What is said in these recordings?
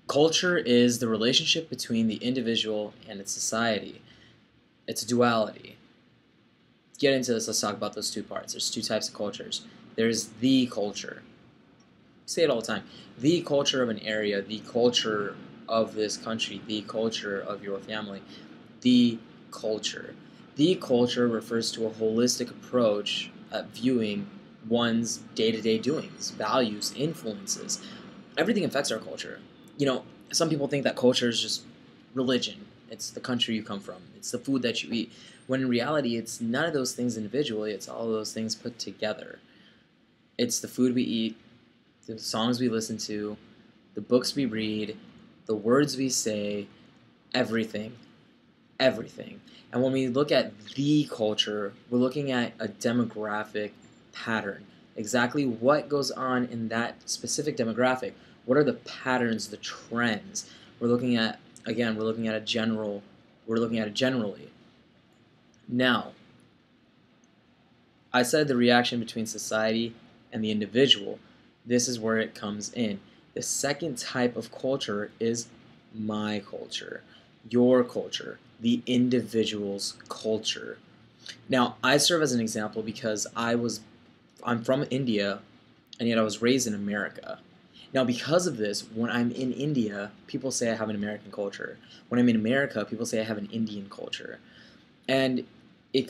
Culture is the relationship between the individual and its society. It's a duality. To get into this, let's talk about those two parts. There's two types of cultures. There's the culture. I say it all the time. The culture of an area, the culture of this country, the culture of your family, the culture. The culture refers to a holistic approach at viewing one's day-to-day doings, values, influences. Everything affects our culture. Some people think that culture is just religion. It's the country you come from. It's the food that you eat. When in reality, it's none of those things individually. It's all of those things put together. It's the food we eat, the songs we listen to, the books we read, the words we say, everything. Everything. And when we look at the culture, we're looking at a demographic pattern. Exactly what goes on in that specific demographic. What are the patterns, the trends? We're looking at, again, we're looking at it generally. Now, I said the reaction between society and the individual. This is where it comes in. The second type of culture is my culture, your culture, the individual's culture. Now, I serve as an example because I'm from India, and yet I was raised in America. Now, because of this, when I'm in India, people say I have an American culture. When I'm in America, people say I have an Indian culture. And with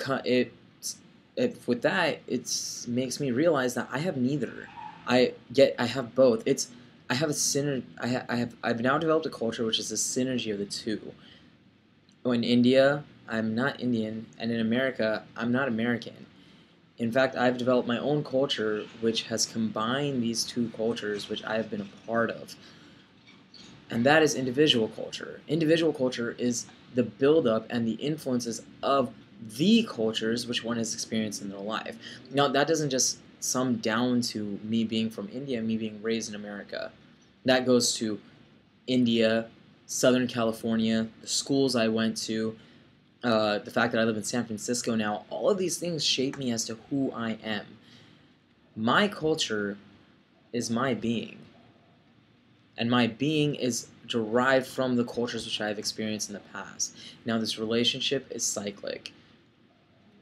that, it makes me realize that I have neither. I have both. I have a synergy. I've now developed a culture which is a synergy of the two. In India, I'm not Indian, and in America, I'm not American. In fact, I've developed my own culture which has combined these two cultures which I have been a part of. And that is individual culture. Individual culture is the buildup and the influences of the cultures which one has experienced in their life. Now, that doesn't just sum down to me being from India, me being raised in America. That goes to India, Southern California, the schools I went to, the fact that I live in San Francisco now. All of these things shape me as to who I am. My culture is my being. And my being is derived from the cultures which I have experienced in the past. Now, this relationship is cyclic.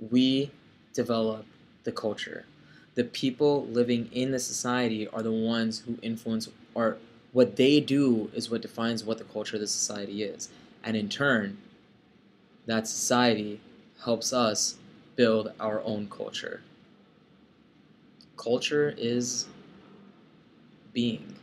We develop the culture. The people living in the society are the ones who influence, or what they do is what defines what the culture of the society is. And in turn, that society helps us build our own culture. Culture is being.